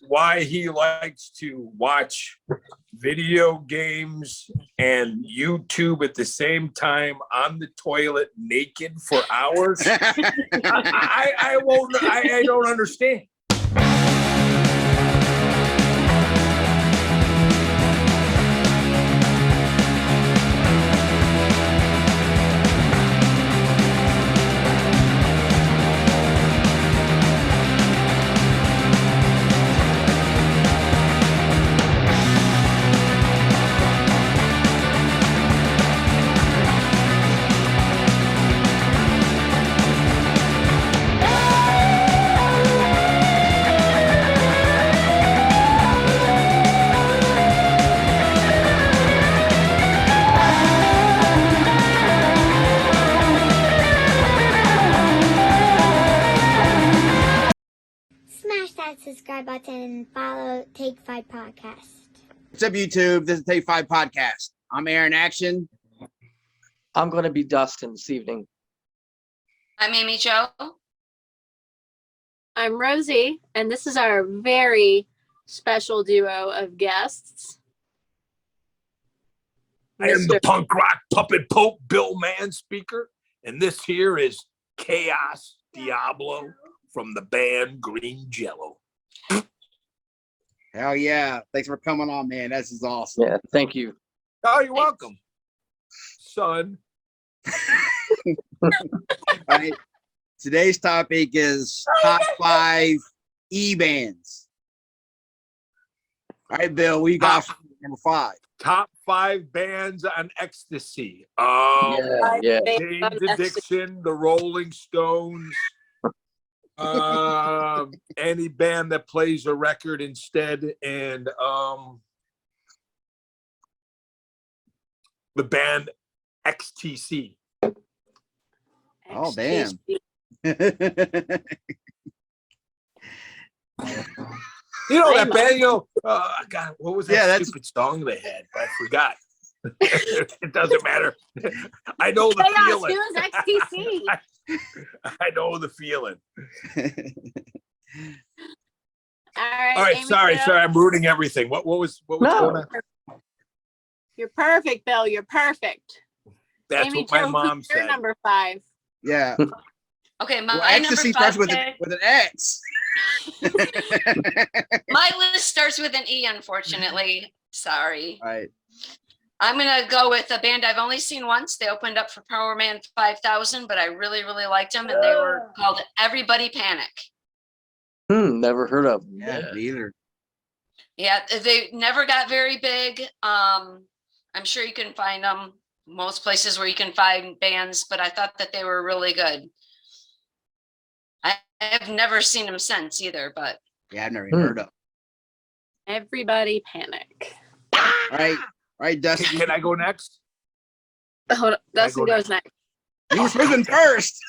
why he likes to watch video games and YouTube at the same time on the toilet naked for hours. I don't understand. Smash that subscribe button and follow Take 5 Podcast. What's up, YouTube? This is Take 5 Podcast. I'm Aaron Action. I'm going to be Dustin this evening. I'm Amy Jo. I'm Rosie, and this is our very special duo of guests. I am the punk rock puppet pope, Bill Manspeaker, and this here is Khaos Diabo from the band Green Jellÿ. Hell yeah. Thanks for coming on, man. This is awesome. Yeah, thank you. Oh, you're welcome, son. All right. Today's topic is top 5 E-bands. All right, Bill, we got number 5. Top 5 bands on ecstasy. Yeah. James Addiction, the Rolling Stones. Any band that plays a record instead, and the band XTC. Oh, damn. You know that band, God, what was that stupid song they had? I forgot. It doesn't matter. I know the feeling. Who's XTC? I know the feeling. All right, Amy, sorry, I'm ruining everything. What was going on? You're perfect, Bill. You're perfect. That's Amy what my Jo, mom who's your said. number 5. Yeah. Okay, Well, my number ecstasy 5 starts with an X. my list starts with an E, unfortunately. Sorry. All right. I'm going to go with a band I've only seen once. They opened up for Power Man 5000, but I really, really liked them, and they were called Everybody Panic. Never heard of them. Yeah, me either. Yeah, they never got very big. I'm sure you can find them most places where you can find bands, but I thought that they were really good. I have never seen them since either, but Yeah, I've never even heard of. Everybody Panic. All right, Dustin. Can I go next? Hold on. Dustin goes next. You were supposed to first.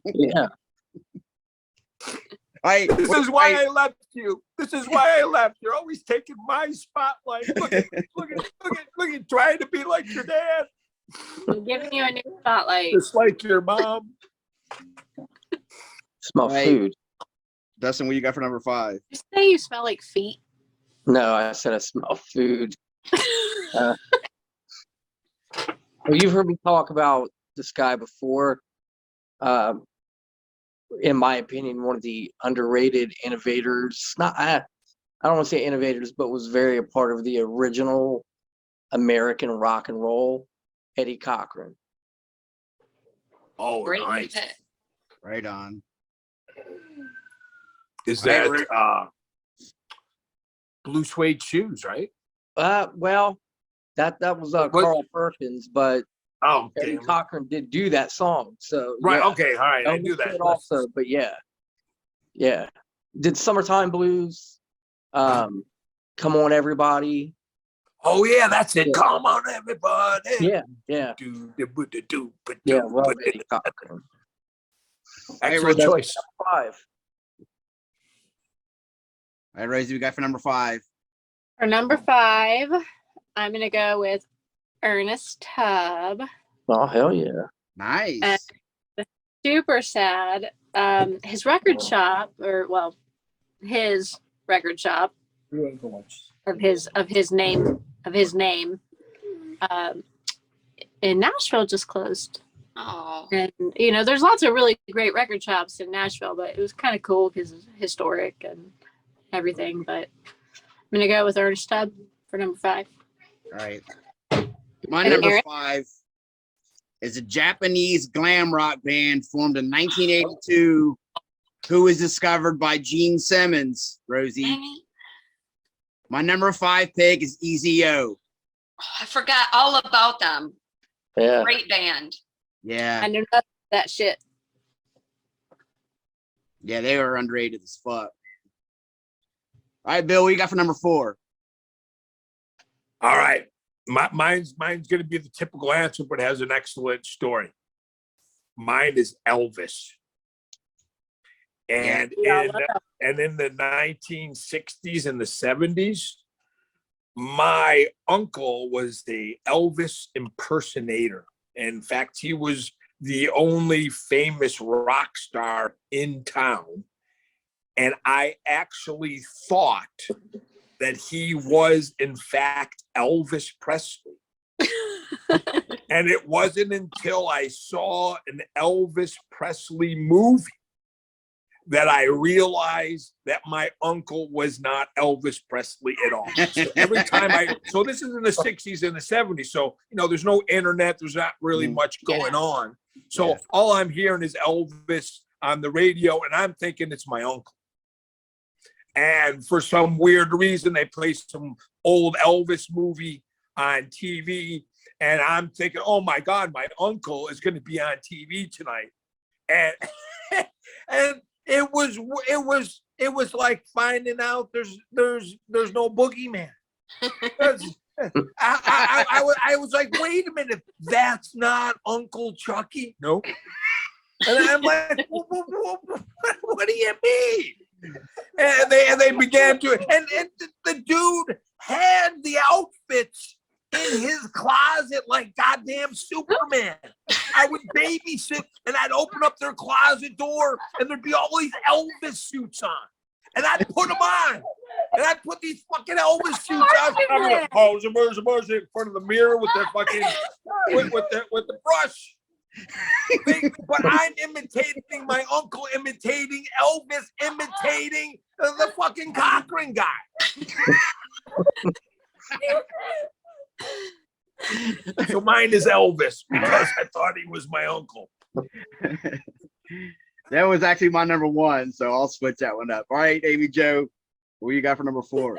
Yeah. All right. This is why I left you. This is why I left. You're always taking my spotlight. Look at trying to be like your dad. I'm giving you a new spotlight. Just like your mom. Smell food. Dustin, what you got for number 5? You say you smell like feet? No, I said I smell food. Well, you've heard me talk about this guy before. In my opinion, one of the underrated innovators. I don't want to say innovators, but was very a part of the original American rock and roll, Eddie Cochran. Oh, great nice. pick. Right on. Is that Blue Suede Shoes, right? Well, that was Carl Perkins, but Eddie Cochran did do that song. So right, yeah. okay, all right, I knew that also, but yeah, did Summertime Blues, Come On Everybody. Oh yeah, that's it. Yeah. Come on, everybody. Yeah. Yeah, well, Eddie Cochran. Excellent choice. 5. All right, Rosie, we got for number 5. For number 5, I'm gonna go with Ernest Tubb. Oh, hell yeah. Nice. Super sad. His record shop, or well, his record shop of his name. In Nashville just closed. Oh, And there's lots of really great record shops in Nashville, but it was kind of cool because it's historic and everything. But I'm gonna go with Ernest Tubb for number 5. All right. My Hey, number Aaron. 5 is a Japanese glam rock band formed in 1982, who was discovered by Gene Simmons. Rosie. dang it. My number 5 pick is EZO. Oh, I forgot all about them. Yeah. Great band. Yeah. I know nothing of that shit. Yeah, they were underrated as fuck. All right, Bill, what you got for number 4? All right. Mine's going to be the typical answer, but has an excellent story. Mine is Elvis. And in the 1960s and the 70s, my uncle was the Elvis impersonator. In fact, he was the only famous rock star in town. And I actually thought that he was, in fact, Elvis Presley. And it wasn't until I saw an Elvis Presley movie that I realized that my uncle was not Elvis Presley at all. So every time so this is in the 60s and the 70s. So, there's no internet. There's not really much going on. So all I'm hearing is Elvis on the radio, and I'm thinking it's my uncle. And for some weird reason, they play some old Elvis movie on TV. And I'm thinking, oh my God, my uncle is going to be on TV tonight. And, and it was like finding out there's no boogeyman. I was like, wait a minute, that's not Uncle Chucky? No. And I'm like, what do you mean? And they began to, and the dude had the outfits in his closet like goddamn Superman. I would babysit, and I'd open up their closet door, and there'd be all these Elvis suits on, and I'd put them on, and I'd put these fucking Elvis suits on. I'm like, pose in front of the mirror with their fucking with the brush. But I'm imitating my uncle, imitating Elvis, imitating the fucking Cochran guy. So mine is Elvis because I thought he was my uncle. That was actually my number 1, so I'll switch that one up. All right, Amy Jo, what you got for number 4?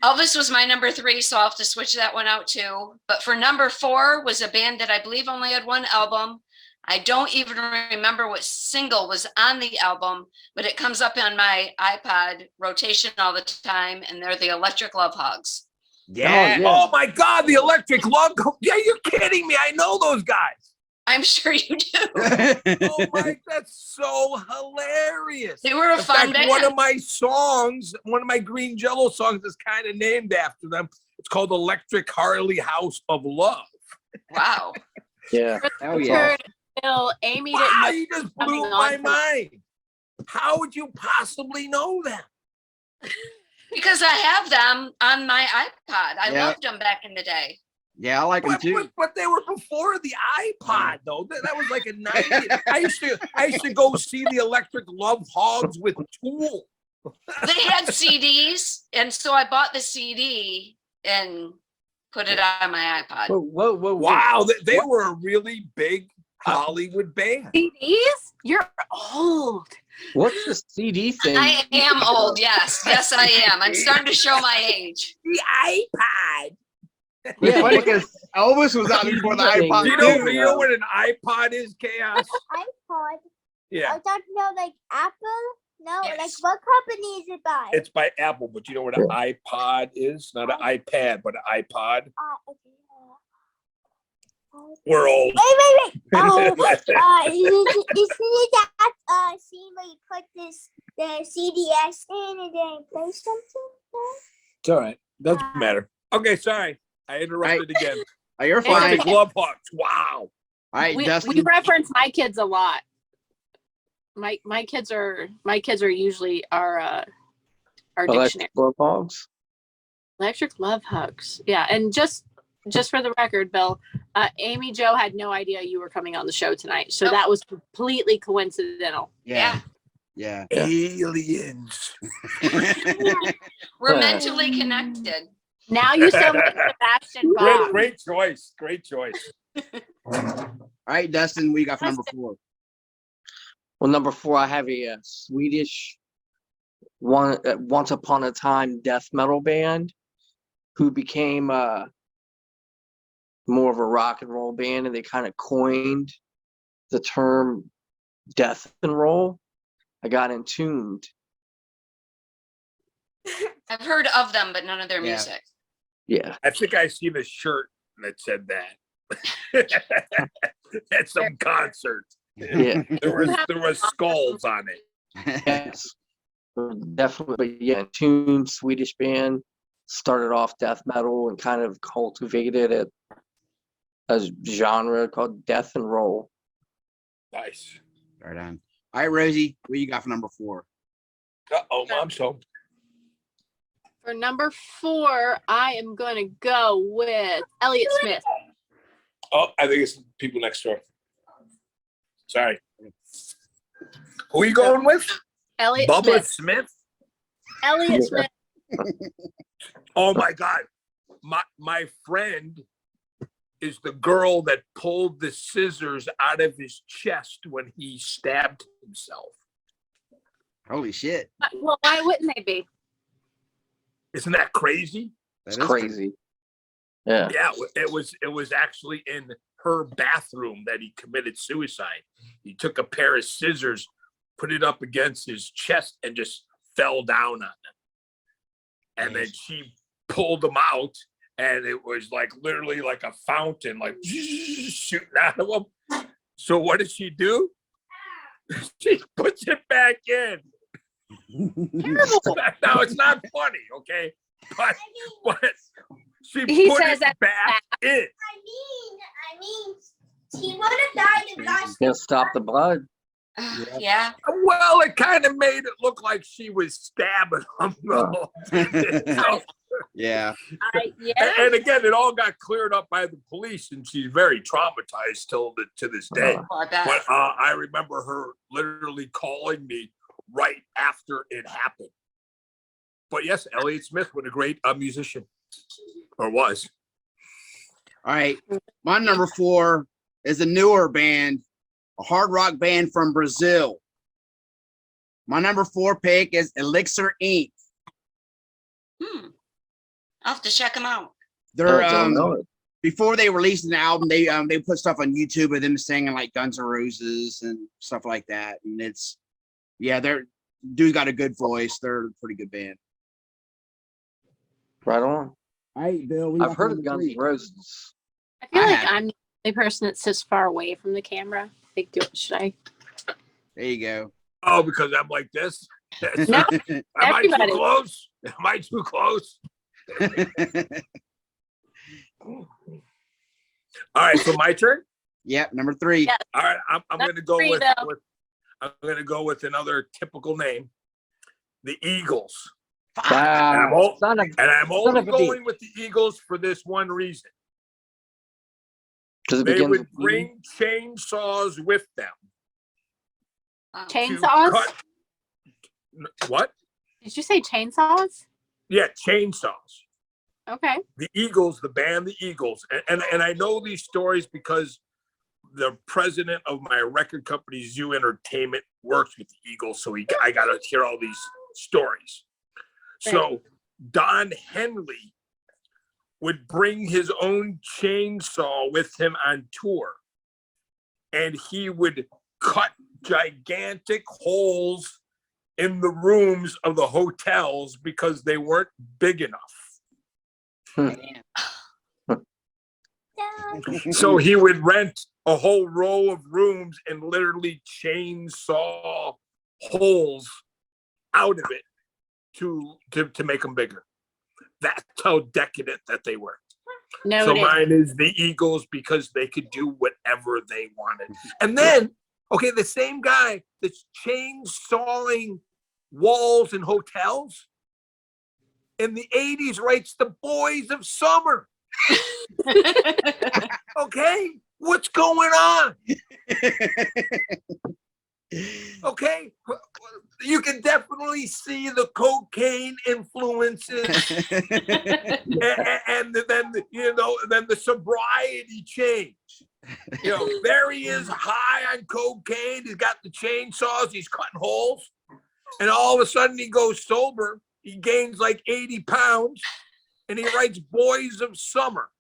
Elvis was my number 3, so I'll have to switch that one out too. But for number 4 was a band that I believe only had one album. I don't even remember what single was on the album, but it comes up on my iPod rotation all the time, and they're the Electric Love Hogs. Yeah. Oh my God, the Electric Love. Yeah, you're kidding me. I know those guys. I'm sure you do. Oh my, that's so hilarious. They were a fun band. One of my Green Jello songs is kind of named after them. It's called Electric Harley House of Love. Wow. Yeah. Oh yeah. Amy Wow, didn't. you just blew my mind. How would you possibly know that? Because I have them on my iPod. I Yeah. loved them back in the day. Yeah, I like them too. But they were before the iPod, though. That was like a 90s. I used to go see the Electric Love Hogs with Tool. They had CDs, and so I bought the CD and put it on my iPod. Whoa. Wow, they were a really big Hollywood band. CDs? You're old. What's the CD thing? I am old, yes. Yes, I am. I'm starting to show my age. The iPod. It's funny because Elvis was out before the iPod. Do you know what an iPod is, Chaos? iPod. Yeah. I don't know, like Apple. No, Yes. like what company is it by? It's by Apple, but you know what an iPod is? Not an iPad, but an iPod. Okay. We're old. Wait. Oh, you see that scene where you put the CDS in and then play something? It's all right. Doesn't matter. Okay, sorry. I interrupted again. Oh, you're Electric fine. Love Hogs. Wow. All right, We Dustin. reference my kids a lot. My kids are usually our our dictionary. Electric Love Hogs. Electric Love Hugs. Yeah, and just for the record, Bill, Amy Jo had no idea you were coming on the show tonight, so that was completely coincidental. Yeah. Yeah. Aliens. We're mentally connected. Now you sound like Sebastian Bach. Great choice. Great choice. All right, Dustin, what you got for number 4? Well, number 4, I have a Swedish once upon a time death metal band who became more of a rock and roll band, and they kind of coined the term death and roll. I got Entombed. I've heard of them, but none of their Yeah. music. Yeah. I think I seen a shirt that said that at some concert. Yeah. There was skulls on it. Yes. Definitely. Yeah. Entombed, Swedish band, started off death metal and kind of cultivated a genre called death and roll. Nice. Right on. All right, Rosie, what you got for number 4? Oh, Mom's home. For number 4, I am going to go with Elliott Smith. Oh, I think it's people next door. Sorry. Who are you going with? Elliott Bubba Smith. Smith? Elliott Smith. Oh my God. My friend is the girl that pulled the scissors out of his chest when he stabbed himself. Holy shit. Well, why wouldn't they be? Isn't that crazy? That It's is crazy. Yeah. Yeah, it was actually in her bathroom that he committed suicide. He took a pair of scissors, put it up against his chest, and just fell down on them. And then she pulled them out, and it was like literally like a fountain, like shooting out of them. So what does she do? She puts it back in. Terrible. Now it's not funny, okay? But she He put says it that's back in. I mean, he would have died if not. Can't stop the blood. Yeah. Well, it kind of made it look like she was stabbing him, though. So, Yeah. Yeah. and again, it all got cleared up by the police, and she's very traumatized to this day. Oh, I bet. But I remember her literally calling me right after it happened. But yes, Elliott Smith was a great musician, or was. All right. My number 4 is a newer band, a hard rock band from Brazil. My number 4 pick is Elixir Inc. I'll have to check them out. They're I don't know it. before they released an album, they put stuff on YouTube of them singing like Guns N' Roses and stuff like that. And it's dude's got a good voice. They're a pretty good band. Right on. All right, Bill. I've heard of Guns N' Roses. I feel I like have. I'm the only person that sits far away from the camera. Should I? There you go. Oh, because I'm like this? No, Am I everybody. too close? Am I too close? All right, so my turn. Yep, number 3. Yeah. All right, I'm going to go Three, with, Bill. I'm going to go with another typical name, the Eagles. Wow. Son of, And I'm Son only of a going with the Eagles for this one reason. because it They begins would with E. bring chainsaws with them. to Chainsaws? cut- What? Did you say chainsaws? Yeah, chainsaws. Okay. The Eagles, the band, the Eagles, and I know these stories because the president of my record company, Zoo Entertainment, works with the Eagles, so I got to hear all these stories. So Don Henley would bring his own chainsaw with him on tour, and he would cut gigantic holes in the rooms of the hotels because they weren't big enough. So he would rent a whole row of rooms and literally chainsaw holes out of it to make them bigger. That's how decadent that they were. No. So mine is the Eagles because they could do whatever they wanted. And then, okay, the same guy that's chainsawing walls in hotels in the 80s writes the Boys of Summer. Okay, what's going on? Okay, you can definitely see the cocaine influences, and then then the sobriety change. You know, there he is, high on cocaine. He's got the chainsaws. He's cutting holes, and all of a sudden he goes sober. He gains like 80 pounds, and he writes "Boys of Summer."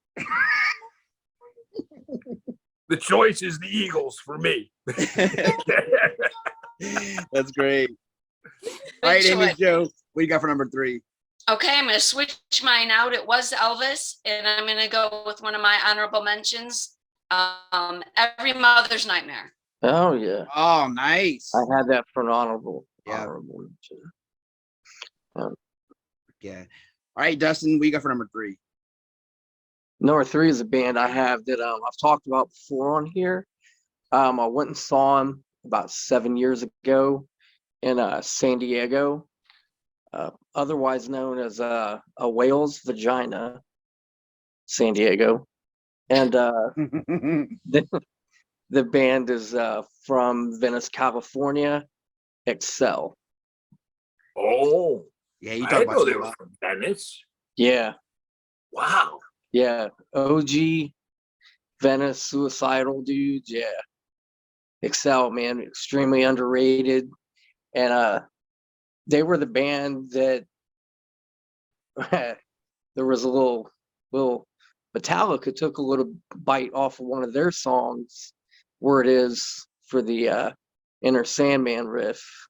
The choice is the Eagles for me. That's great. All right, Amy Jo, what do you got for number 3? Okay, I'm gonna switch mine out. It was Elvis, and I'm gonna go with one of my honorable mentions. Every Mother's Nightmare. Oh yeah, Oh, nice. I had that for an honorable. Yeah. Honorable mention. Yeah. All right, Dustin, what do you got for number 3? Number 3 is a band I have that I've talked about before on here. I went and saw him about 7 years ago in San Diego, otherwise known as a whale's vagina, San Diego. And the band is from Venice, California, Excel. Oh, Yeah, you I talk didn't know about they were from Venice. Yeah, Wow. yeah. OG Venice suicidal dudes. Yeah. Excel, man, extremely underrated. And they were the band that there was a little Metallica took a little bite off of one of their songs where it is for the Inner Sandman riff.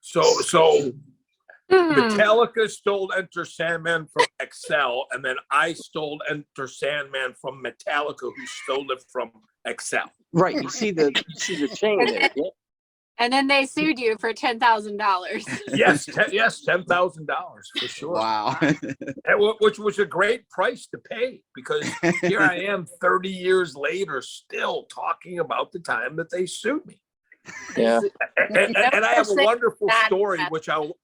So Metallica stole Enter Sandman from Excel, and then I stole Enter Sandman from Metallica, who stole it from Excel. Right, you see the chain there. Yeah. And then they sued you for $10,000. Yes, $10,000 for sure. Wow. Which was a great price to pay, because here I am 30 years later still talking about the time that they sued me. Yeah. And I have a wonderful Bad. story, which I'll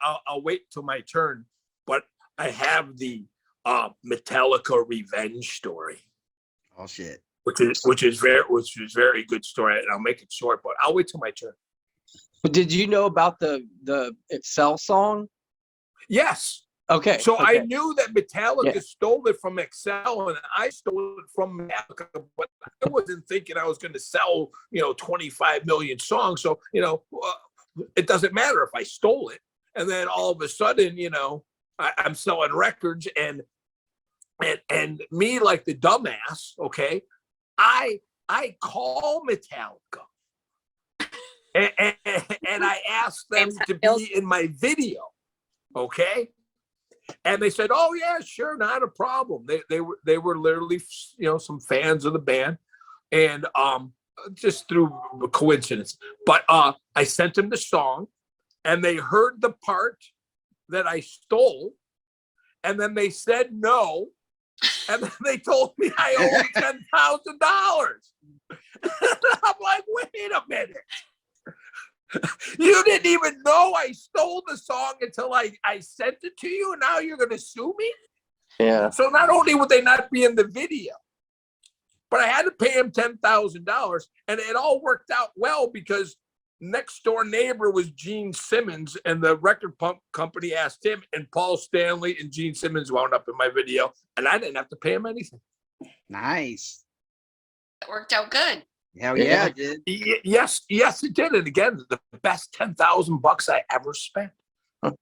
wait till my turn, but I have the Metallica revenge story, Oh shit. which is very good story, and I'll make it short, but I'll wait till my turn. But did you know about the Excel song? Yes. Okay. So okay. I knew that Metallica Yeah. stole it from Excel, and I stole it from Metallica, but I wasn't thinking I was going to sell, 25 million songs. So, it doesn't matter if I stole it. And then all of a sudden, I'm selling records, and me, like the dumbass, okay, I call Metallica, and I asked them to be in my video, okay. And they said, "Oh yeah, sure, not a problem." They were literally, some fans of the band, and just through coincidence. But I sent them the song, and they heard the part that I stole, and then they said no, and then they told me I owe $10,000. I'm like, wait a minute. You didn't even know I stole the song until I sent it to you, and now you're going to sue me? Yeah. So not only would they not be in the video, but I had to pay him $10,000, and it all worked out well, because next door neighbor was Gene Simmons, and the record company asked him, and Paul Stanley and Gene Simmons wound up in my video, and I didn't have to pay him anything. Nice. It worked out good. Hell yeah, it did. Yes, it did. And again, the best $10,000 I ever spent. That's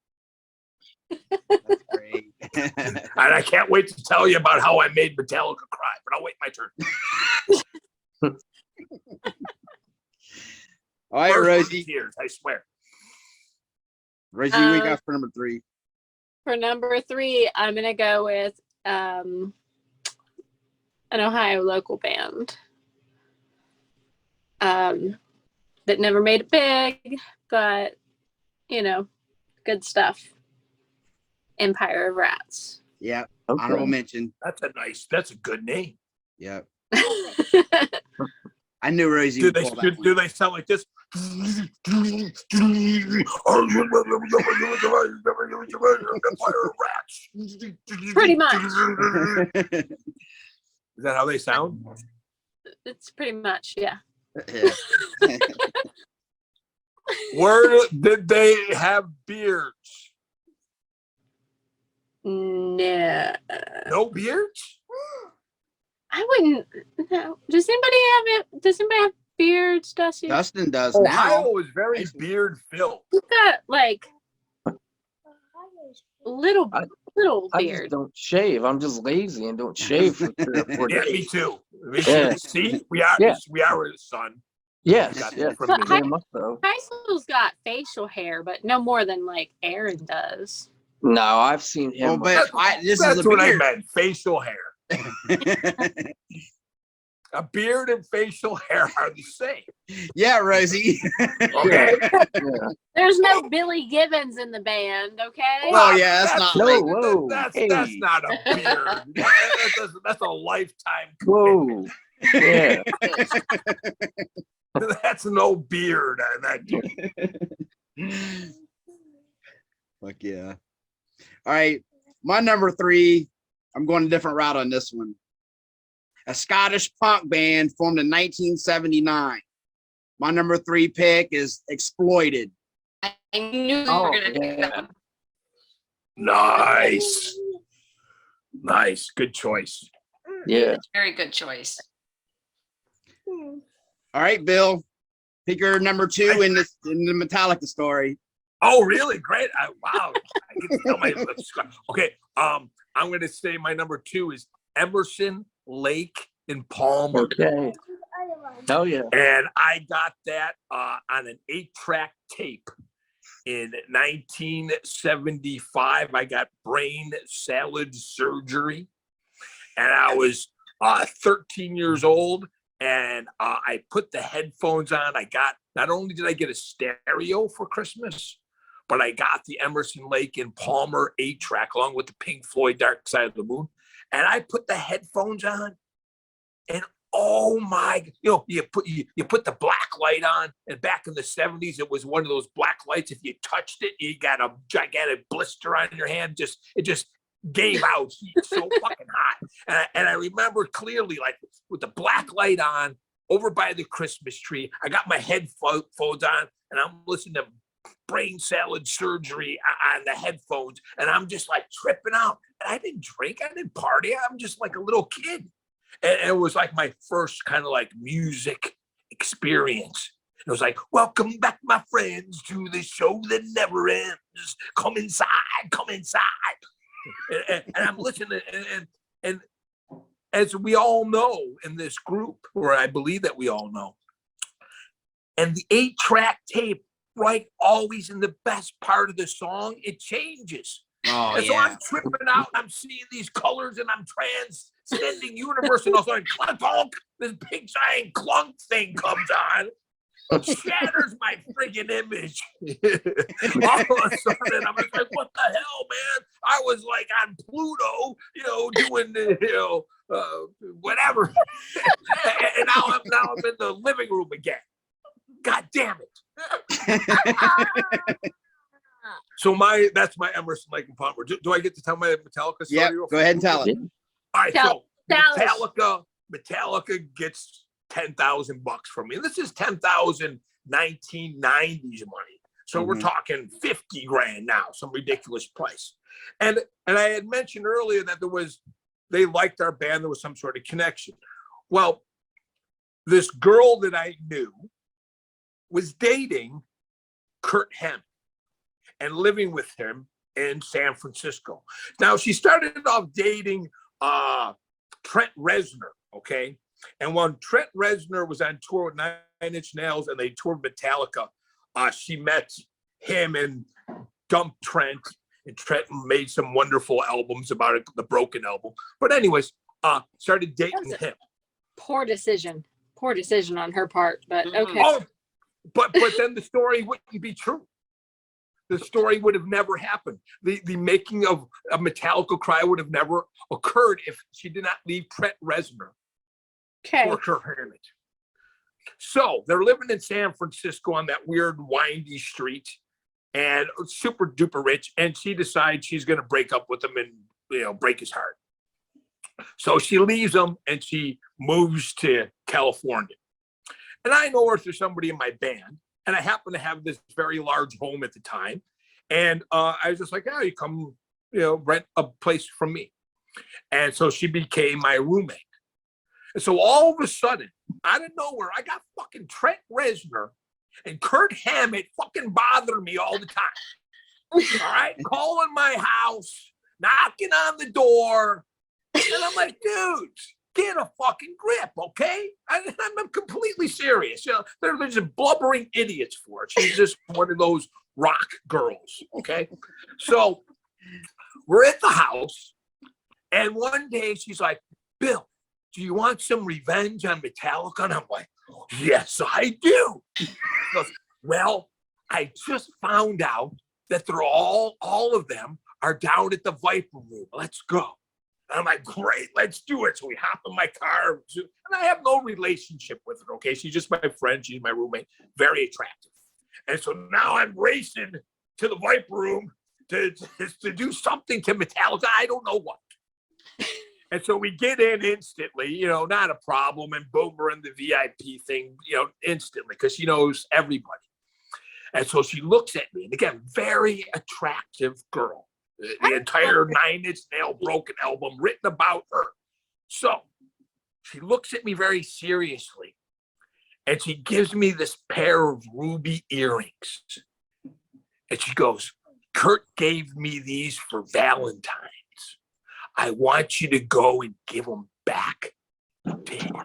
great. And I can't wait to tell you about how I made Metallica cry, but I'll wait my turn. All right, First Rosie. tears, I swear. Rosie, what you got for number 3? For number 3, I'm gonna go with an Ohio local band that never made it big, but good stuff. Empire of Rats. Yeah. Okay. Honorable mention. That's a good name. Yep. I knew Rosie Do would they pull that one. do they sound like this? Pretty much. Is that how they sound? It's pretty much, yeah. Yeah. Where did they have beards? No. No beards? I wouldn't. No. Does anybody have beards, Dusty? Dustin does Ohio now. is very beard filled. You've got like little I just beard. don't shave. I'm just lazy and don't shave for 3 or 4 Yeah, days. me too. Me too. Yeah. See, Yeah. we are his son. Yes, Got that yes, from me. very much so. Heisel's got facial hair, but no more than like Aaron does. No, I've seen Well, him. but this is That's a what I beard. meant. Facial hair. A beard and facial hair are the same. Yeah, Rosie. Okay. Yeah. There's no Billy Gibbons in the band, okay? Well, yeah, that's not No, like whoa, That's hey. not a beard. That's a lifetime Whoa. Yeah. That's no beard on that dude. Fuck yeah. All right. My number 3, I'm going a different route on this one. A Scottish punk band formed in 1979. My number 3 pick is Exploited. I knew you Oh, were gonna do yeah. that. Nice. Nice. Good choice. Yeah. Very good choice. All right, Bill. Pick your number 2 in the Metallica story. Oh, really? Great. Wow. I get to tell my okay. I'm going to say my number 2 is Emerson, Lake, and Palmer. Okay. Oh yeah. And I got that on an 8-track tape in 1975. I got brain salad surgery, and I was 13 years old. And I put the headphones on. Not only did I get a stereo for Christmas, but I got the Emerson, Lake and Palmer 8-track along with the Pink Floyd Dark Side of the Moon. And I put the headphones on, and oh my, you put the black light on, and back in the 70s, it was one of those black lights. If you touched it, you got a gigantic blister on your hand. It just gave out heat, so fucking hot. And I remember clearly, like with the black light on over by the Christmas tree, I got my headphones on, and I'm listening to brain salad surgery on the headphones, and I'm just like tripping out. And I didn't drink, I didn't party. I'm just like a little kid. And it was like my first kind of like music experience. It was like, welcome back, my friends, to the show that never ends. Come inside, come inside. And I'm listening, and as we all know in this group, or I believe that we all know, and the 8-track tape, right, always in the best part of the song, it changes. Oh, And so yeah. I'm tripping out, I'm seeing these colors, and I'm transcending universe, and all of a sudden, clunk, clunk, this big giant clunk thing comes on, shatters my freaking image. All of a sudden, I'm just like, what the hell, man? I was like on Pluto, doing whatever. And now I'm in the living room again. God damn it. So that's my Emerson, Lake and Palmer. Do I get to tell my Metallica story? Yep, go ahead and tell it. All right, Tell Metallica gets $10,000 from me. And this is 10,000 1990s money. So we're talking 50 grand now, some ridiculous price. And I had mentioned earlier that they liked our band, there was some sort of connection. Well, this girl that I knew was dating Kurt Hemp and living with him in San Francisco. Now, she started off dating Trent Reznor, okay? And when Trent Reznor was on tour with 9 Inch Nails and they toured Metallica, she met him and dumped Trent, and Trent made some wonderful albums about it, the Broken album. But anyways, started dating him. Poor decision on her part, but okay. Oh, but then the story wouldn't be true. The story would have never happened. The making of a Metallica Cry would have never occurred if she did not leave Trent Reznor Okay. for Kurt Hammett. So they're living in San Francisco on that weird windy street and super duper rich. And she decides she's going to break up with him and, break his heart. So she leaves him and she moves to California. And I know her through somebody in my band. And I happen to have this very large home at the time. And I was just like, oh, you come, rent a place from me. And so she became my roommate. And so all of a sudden, out of nowhere, I got fucking Trent Reznor and Kurt Hammett fucking bothering me all the time. All right, calling my house, knocking on the door. And I'm like, dude, get a fucking grip, okay? I'm completely serious. They're just blubbering idiots for it. She's just one of those rock girls, okay? So we're at the house, and one day she's like, Bill, do you want some revenge on Metallica? And I'm like, yes, I do. She goes, well, I just found out that they're all of them are down at the Viper Room. Let's go. And I'm like, great, let's do it. So we hop in my car. And I have no relationship with her, okay? She's just my friend. She's my roommate. Very attractive. And so now I'm racing to the Viper Room to do something to Metallica. I don't know what. And so we get in instantly, not a problem. And boom, we're in the VIP thing, instantly, because she knows everybody. And so she looks at me, and again, very attractive girl. The entire 9 Inch Nail Broken album written about her. So she looks at me very seriously, and she gives me this pair of ruby earrings. And she goes, Kurt gave me these for Valentine's. I want you to go and give them back to him.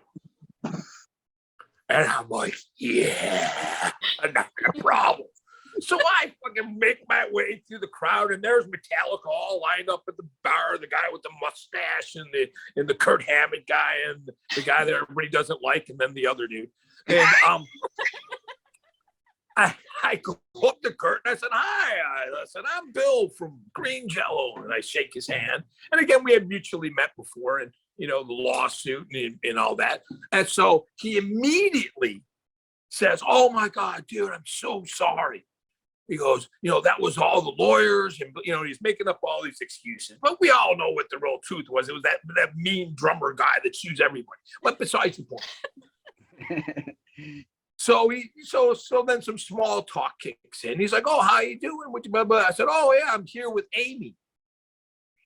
And I'm like, yeah, not a problem. So I fucking make my way through the crowd, and there's Metallica all lined up at the bar, the guy with the mustache and the Kurt Hammett guy and the guy that everybody doesn't like, and then the other dude. And I go up to Kurt and I said, hi, I said, I'm Bill from Green Jellÿ. And I shake his hand. And again, we had mutually met before, and, the lawsuit and all that. And so he immediately says, oh my God, dude, I'm so sorry. He goes, that was all the lawyers. And, he's making up all these excuses. But we all know what the real truth was. It was that mean drummer guy that sues everybody. But besides the point. So then some small talk kicks in. He's like, oh, how you doing? What you blah, blah. I said, oh, yeah, I'm here with Amy.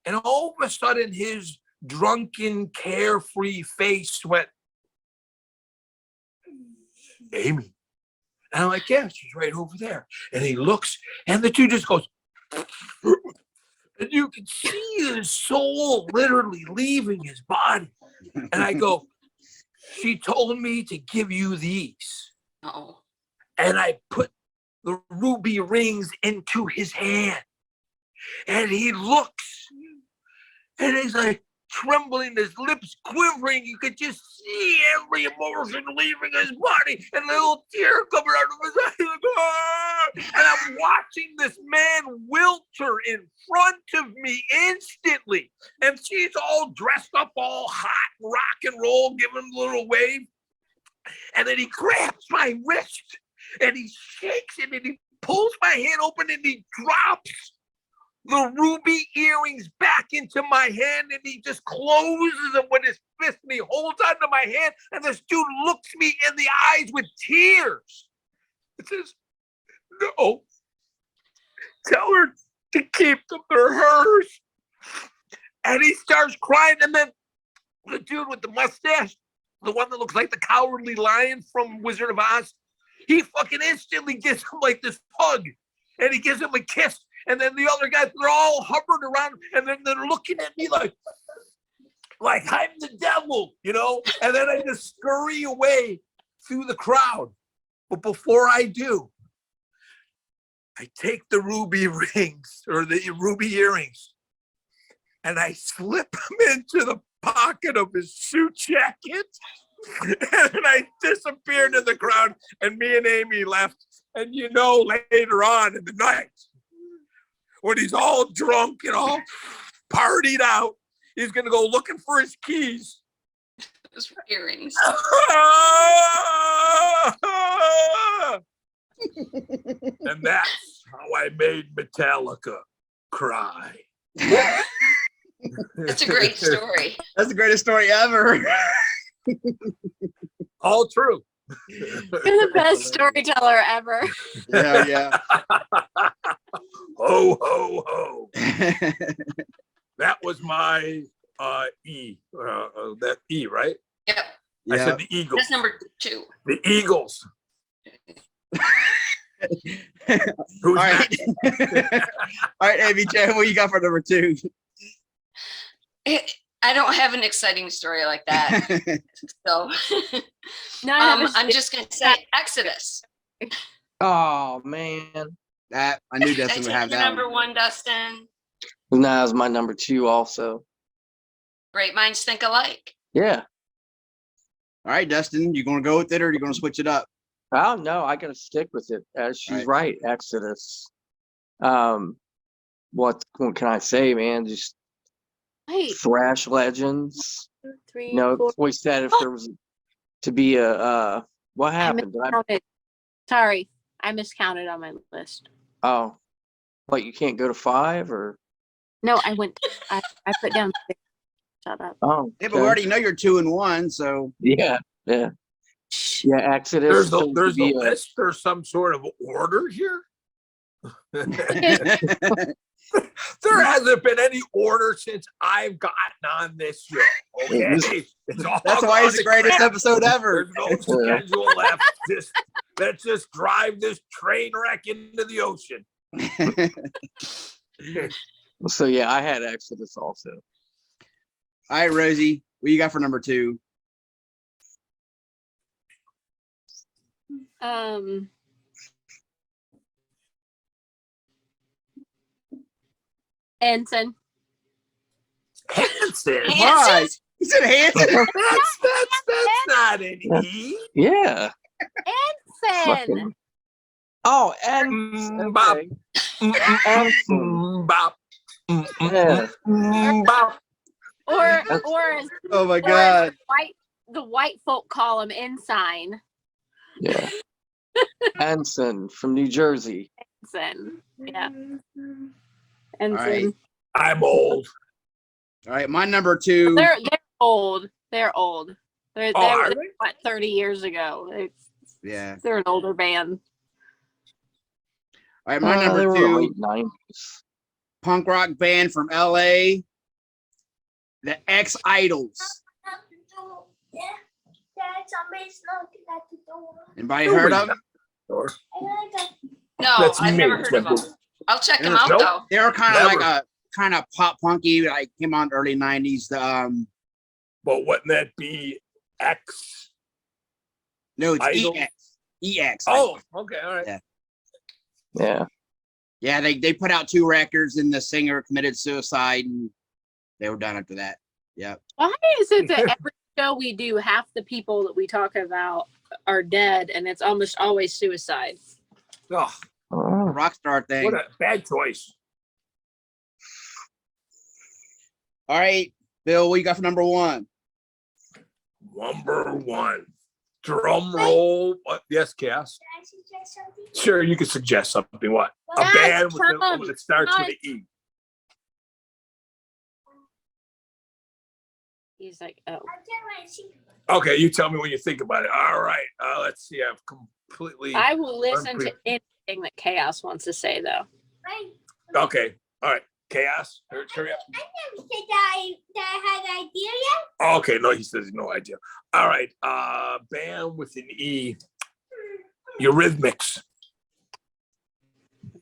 And all of a sudden, his drunken, carefree face went, Amy. And I'm like, yeah, she's right over there. And he looks, and the dude just goes, and you can see his soul literally leaving his body. And I go, she told me to give you these. Oh. And I put the ruby rings into his hand. And he looks, and he's like trembling, his lips quivering. You could just see every emotion leaving his body, and a little tear coming out of his eye. Like, ah! And I'm watching this man wilter in front of me instantly. And she's all dressed up, all hot, rock and roll, giving him a little wave. And then he grabs my wrist, and he shakes it, and he pulls my hand open, and he drops the ruby earrings back into my hand, and he just closes them with his fist, and he holds onto my hand, and this dude looks me in the eyes with tears. It says, no, tell her to keep them, they're hers. And he starts crying, and then the dude with the mustache, the one that looks like the Cowardly Lion from Wizard of Oz, he fucking instantly gives him like this hug, and he gives him a kiss. And then the other guys, they're all hovering around, and then they're looking at me like I'm the devil, And then I just scurry away through the crowd. But before I do, I take the ruby rings or the ruby earrings, and I slip them into the pocket of his suit jacket. And I disappeared in the crowd, and me and Amy left. And later on in the night, when he's all drunk and all partied out, he's going to go looking for his keys. Those were earrings. And that's how I made Metallica cry. That's a great story. That's the greatest story ever. All true. You're the best storyteller ever. Yeah, Ho, ho, ho. yeah. That was my E. That E, right? Yep. I Yeah. said the Eagles. That's number 2. The Eagles. All Who's right. All right, ABJ, what you got for number 2? I don't have an exciting story like that. So No, I have a I'm just going to say Exodus. Oh man, That I knew Did I Dustin would take have your that number one. 1, Dustin? that was my number 2 also. Great minds think alike. Yeah. All right, Dustin, you gonna go with it or you gonna switch it up? Oh no, I gotta stick with it. She's right. Exodus. What can I say, man? Just Wait, thrash legends. 2, 3, You know, 4. always said if there was to be a what I happened? miscounted. Sorry, I miscounted on my list. Oh, what, you can't go to 5 or? No, I put down 6. Shut up. Oh, Yeah, but we okay. already know you're 2 and 1, so Yeah. Exodus. There's seems to a be list or some sort of order here. There hasn't been any order since I've gotten on this show. Okay, it's all that's why it's the greatest episode ever. There's no schedule left. Let's just drive this train wreck into the ocean. So yeah, I had Exodus also. All right, Rosie, what you got for number 2? Ensign. Hanson. Why? You said Hanson? That's not an E. Yeah. Ensign. Fucking- Oh, and Bop. okay. Ensign. Bop. Yeah. Bop. Or as Oh my God. the white folk call him ensign. Yeah. Ensign from New Jersey. Ensign. Yeah. All right. Ensign. I'm old. All right, my number 2. They're old. They're old. They are were they? what, 30 years ago. Yeah. They're an older band. All right, my They number were 2, late 90s. punk rock band from LA, the X Idols. Somebody's knocking at the door. Anybody heard of them? No, That's I've me. never heard of them. I'll check them out Nope. though. They were kind of like Never. a kind of pop punky, like came out in the early 90s. But wouldn't that be X? No, it's Idol? EX. EX. Oh, okay, all right. Yeah. Yeah. Yeah, they put out 2 records and the singer committed suicide and they were done after that. Yeah. Why is it that every show we do, half the people that we talk about are dead, and it's almost always suicide? Oh, Oh, Rock star thing. what a bad choice. All right, Bill, what you got for number 1? Number 1. Drum roll. What? Yes, Cass. Can I suggest something? Sure, you could suggest something. What? A Guys, band come. that starts with an E. He's like, oh. I can't wait to see. Okay, you tell me when you think about it. All right. Let's see. I've completely. I will listen to Unpre- anything that Khaos wants to say, though. Right. Okay. All right. Chaos. Hurry up. I never said that I had an idea yet. Okay. No, he says no idea. All right. Band with an E. Eurythmics.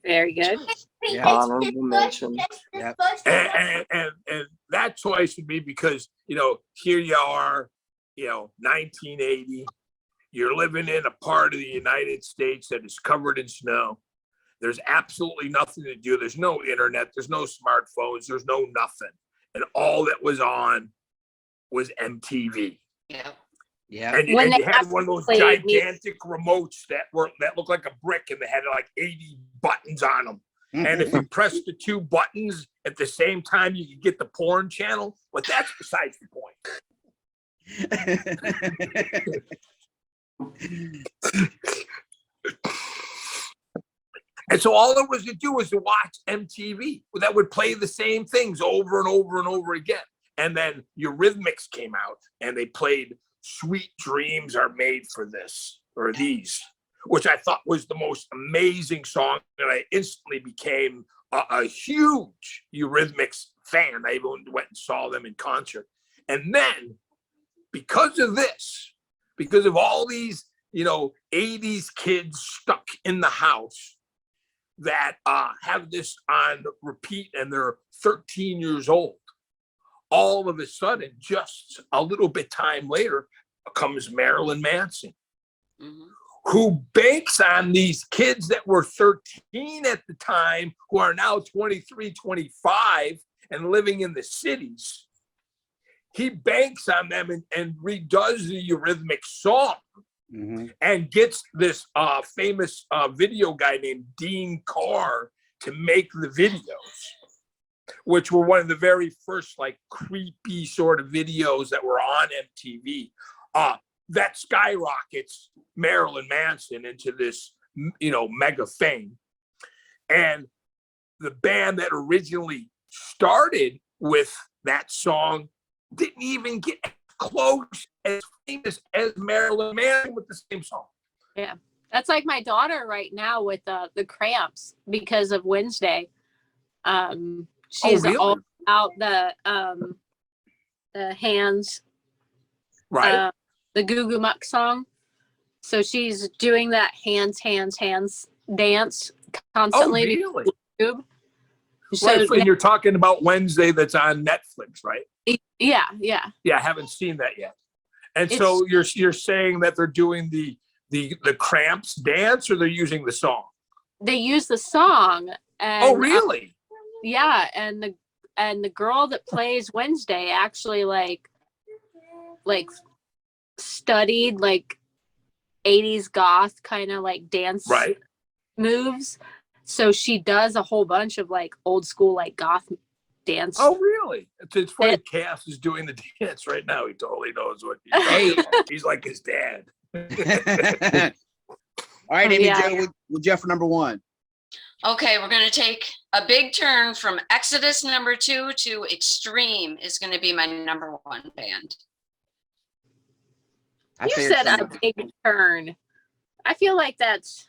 Very good. Yeah. Honorable mention. Yep. And that choice would be because, here you are, 1980. You're living in a part of the United States that is covered in snow. There's absolutely nothing to do. There's no internet. There's no smartphones. There's no nothing. And all that was on was MTV. Yeah. Yeah. And, When and you they had one of those played music. gigantic remotes that looked like a brick, and they had like 80 buttons on them. And if you press the 2 buttons at the same time, you could get the porn channel. But that's besides the point. And so all it was to do was to watch MTV that would play the same things over and over and over again. And then Eurythmics came out and they played Sweet Dreams Are Made for This or These, which I thought was the most amazing song. And I instantly became a huge Eurythmics fan. I even went and saw them in concert. And then because of this, because of all these, 80s kids stuck in the house, that have this on repeat and they're 13 years old. All of a sudden, just a little bit time later, comes Marilyn Manson, who banks on these kids that were 13 at the time, who are now 23, 25 and living in the cities. He banks on them and redoes the Eurythmics song. And gets this famous video guy named Dean Carr to make the videos, which were one of the very first like creepy sort of videos that were on MTV. That skyrockets Marilyn Manson into this, mega fame. And the band that originally started with that song didn't even get close as famous as Marilyn Manson with the same song. Yeah, that's like my daughter right now with the Cramps because of Wednesday. She's really? all about the hands, Right. The Goo Goo Muck song. So she's doing that hands dance constantly. Oh, really? YouTube. So Right, and you're talking about Wednesday that's on Netflix, right? yeah. Yeah, I haven't seen that yet. And so you're saying that they're doing the Cramps dance, or they're using the song? They use the song. And, oh, really? Yeah, and the girl that plays Wednesday actually like studied like 80s goth kind of like dance moves. So she does a whole bunch of like old school like goth dance. Oh, really? It's funny. Khaos is doing the dance right now. He totally knows what he's doing. He's like his dad. All right, Amy Jo, with Jeff for number 1. Okay, we're going to take a big turn from Exodus number 2 to Extreme is going to be my number 1 band. You said a big turn. I feel like that's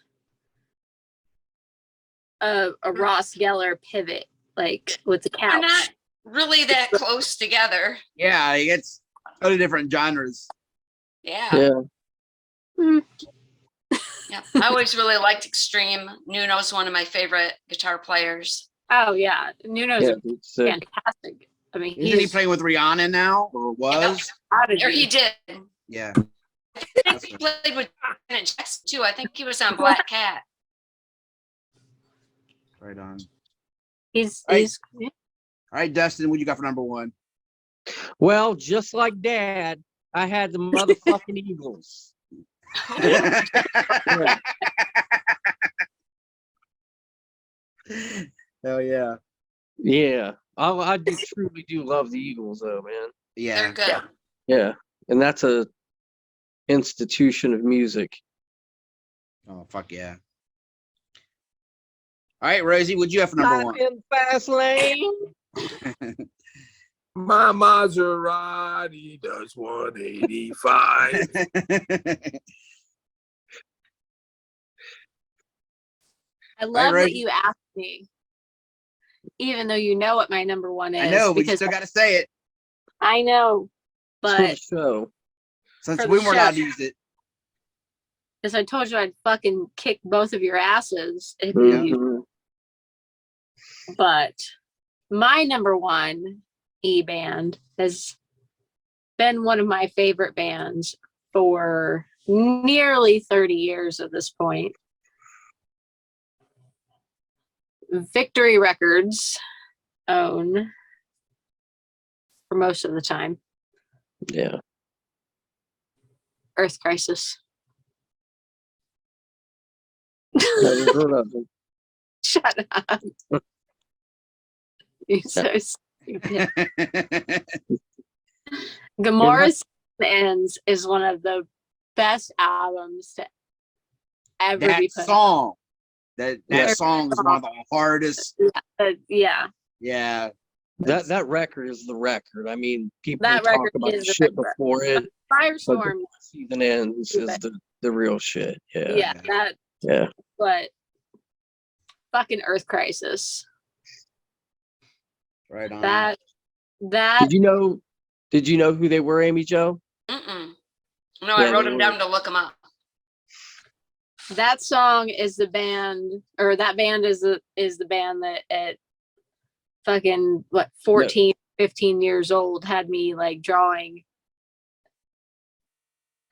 a Ross Geller pivot, like with the Couch. They're not really that close together. Yeah, it's totally different genres. Yeah. Yeah, I always really liked Extreme. Nuno's one of my favorite guitar players. Oh yeah, Nuno's fantastic. I mean, isn't he playing with Rihanna now, or was? Or he did. Yeah. I think he played with Janet Jackson too. I think he was on Black Cat. Right on. He's all right, Dustin, what you got for number 1? Well, just like Dad, I had the motherfucking Eagles. Hell yeah. Yeah. I truly do love the Eagles though, man. Yeah. They're good. Yeah. And that's a institution of music. Oh, fuck yeah. All right, Rosie, what'd you have for number 1? In fast lane. My Maserati does 185. I love that you asked me, even though you know what my number 1 is. I know, but you still got to say it. I know, but since we weren't allowed to use it. Because I told you I'd fucking kick both of your asses if But my number 1 band has been one of my favorite bands for nearly 30 years at this point. Victory Records own for most of the time. Yeah. Earth Crisis. Never heard of them. Shut up. You're so stupid. Gamora's Ends is one of the best albums to ever That be put. song, that Yeah. song is one of the hardest. Yeah, Yeah, That record is the record. I mean, people That talk record about the is the shit record. before it, but Firestorm. Season Ends is the real shit. Yeah. Yeah, that. Yeah. But fucking Earth Crisis. right on. That Did you know who they were, Amy Jo? Mm-mm. No, I Yeah, wrote they them were- down to look them up. that song is the band, or that band is the band that at fucking 14, 15 years old had me like drawing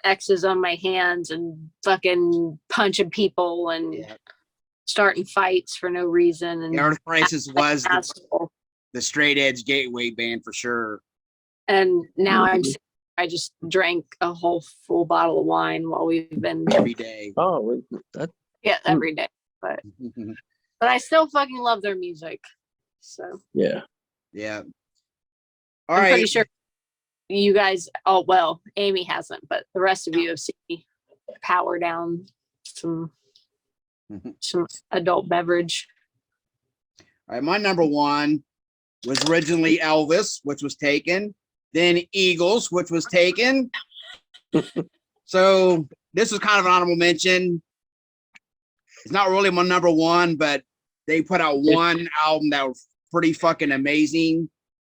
X's on my hands and fucking punching people and Yeah. starting fights for no reason. And Earth Crisis was the, asshole. the straight edge gateway band for sure. And now I just drank a whole full bottle of wine while we've been Every day. Oh, that, every day. But I still fucking love their music. So yeah. Yeah. All I'm right. pretty sure you guys, oh well, Amy hasn't, but the rest of you have seen me power down some adult beverage. All right, my number one was originally Elvis, which was taken, then Eagles, which was taken. So this was kind of an honorable mention. It's not really my number one, but they put out one album that was pretty fucking amazing,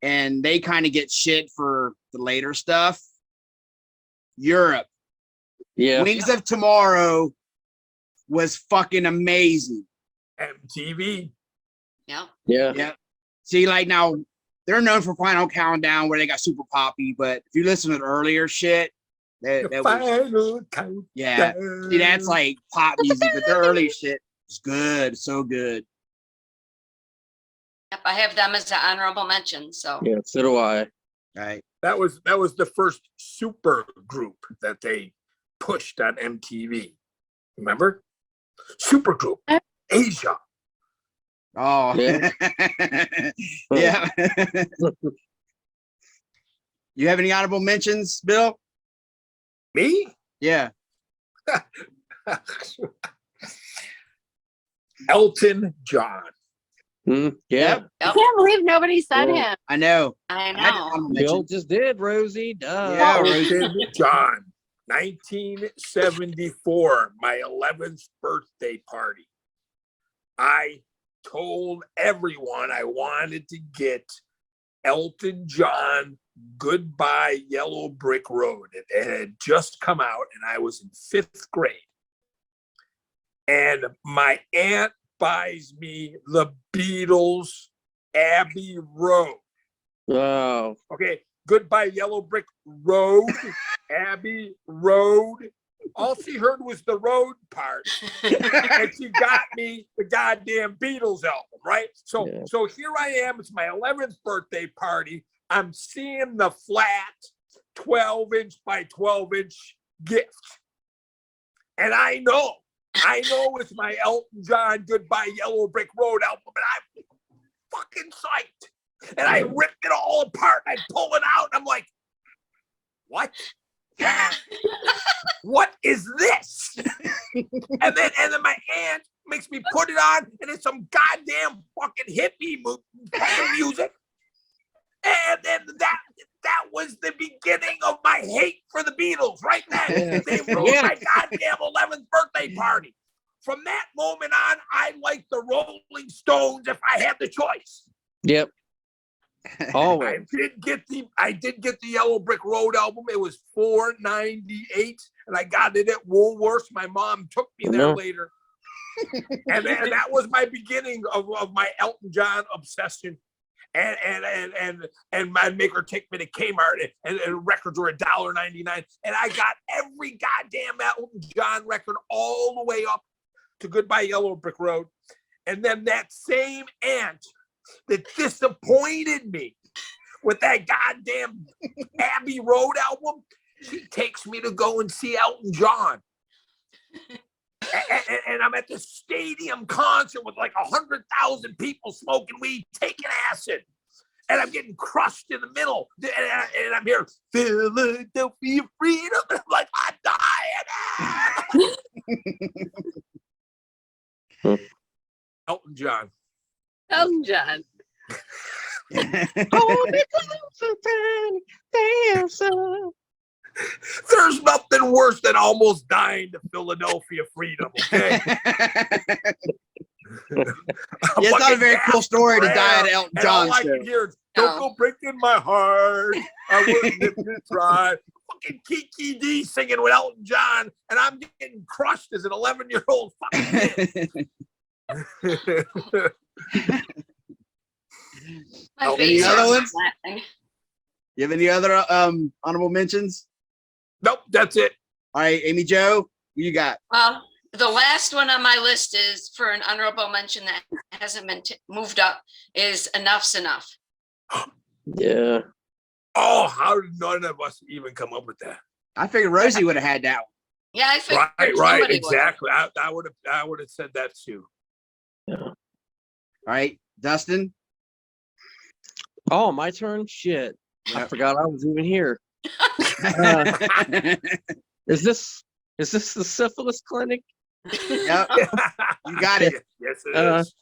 and they kind of get shit for the later stuff. Europe. Yeah. Wings of Tomorrow was fucking amazing. MTV. Yeah. Yeah. Yeah. See, like now they're known for Final Countdown where they got super poppy, but if you listen to the earlier shit, that was, Final countdown. yeah. See, that's like pop music, but their early shit is good, so good. Yep, I have them as an honorable mention. So Yeah. So do I. Right. That was the first super group that they pushed on MTV. Remember? Super group. Asia. Oh, Yeah. yeah. You have any honorable mentions, Bill? Me? Yeah. Elton John. Yeah. Yep. I can't believe nobody said Yeah. him. I know. I I had an know. honorable Bill mention. just did, Rosie. Duh. Yeah, Elton John. 1974, my 11th birthday party. I told everyone I wanted to get Elton John Goodbye Yellow Brick Road. It had just come out and I was in 5th grade. And my aunt buys me the Beatles Abbey Road. Oh. Okay, Goodbye Yellow Brick Road, Abbey Road. All she heard was the road part. And she got me the goddamn Beatles album, right? So Yeah. so here I am, it's my 11th birthday party. I'm seeing the flat 12-inch by 12-inch gift. And I know it's my Elton John Goodbye Yellow Brick Road album, and I'm fucking psyched. And I ripped it all apart, and I pull it out, and I'm like, what? What is this? and then my aunt makes me put it on, and it's some goddamn fucking hippie music. And then that was the beginning of my hate for the Beatles right then. They ruined my goddamn 11th birthday party. From that moment on, I liked the Rolling Stones if I had the choice. Yep. I Always. did get the Yellow Brick Road album. It was $4.98, and I got it at Woolworths. My mom took me there later, and that was my beginning of my Elton John obsession. And I'd make her take me to Kmart, and records were $1.99, and I got every goddamn Elton John record all the way up to Goodbye Yellow Brick Road. And then that same aunt that disappointed me with that goddamn Abbey Road album, she takes me to go and see Elton John. And I'm at the stadium concert with like 100,000 people smoking weed, taking acid. and I'm getting crushed in the middle, and I'm here, Philadelphia freedom. And I'm like, I'm dying. Elton John. Elton John. There's nothing worse than almost dying to Philadelphia freedom. Okay. It's not a very cool story to die at Elton John. All I can hear is, don't go breaking my heart. I wouldn't if you try. Fucking Kiki D singing with Elton John, and I'm getting crushed as an 11-year-old fucking kid. My Any face other hurts ones? laughing. You have any other honorable mentions? Nope, that's it. All right, Amy Jo, who you got? Well, the last one on my list is for an honorable mention that hasn't been moved up is Enough's Enough. Yeah. Oh, how did none of us even come up with that? I figured Rosie would have had that one. Yeah, I figured Right, somebody would. exactly. I would have said that too. All right, Dustin. Oh, my turn. Shit, I Yep. forgot I was even here. Is this the syphilis clinic? Yep, you got it. Yes, it is.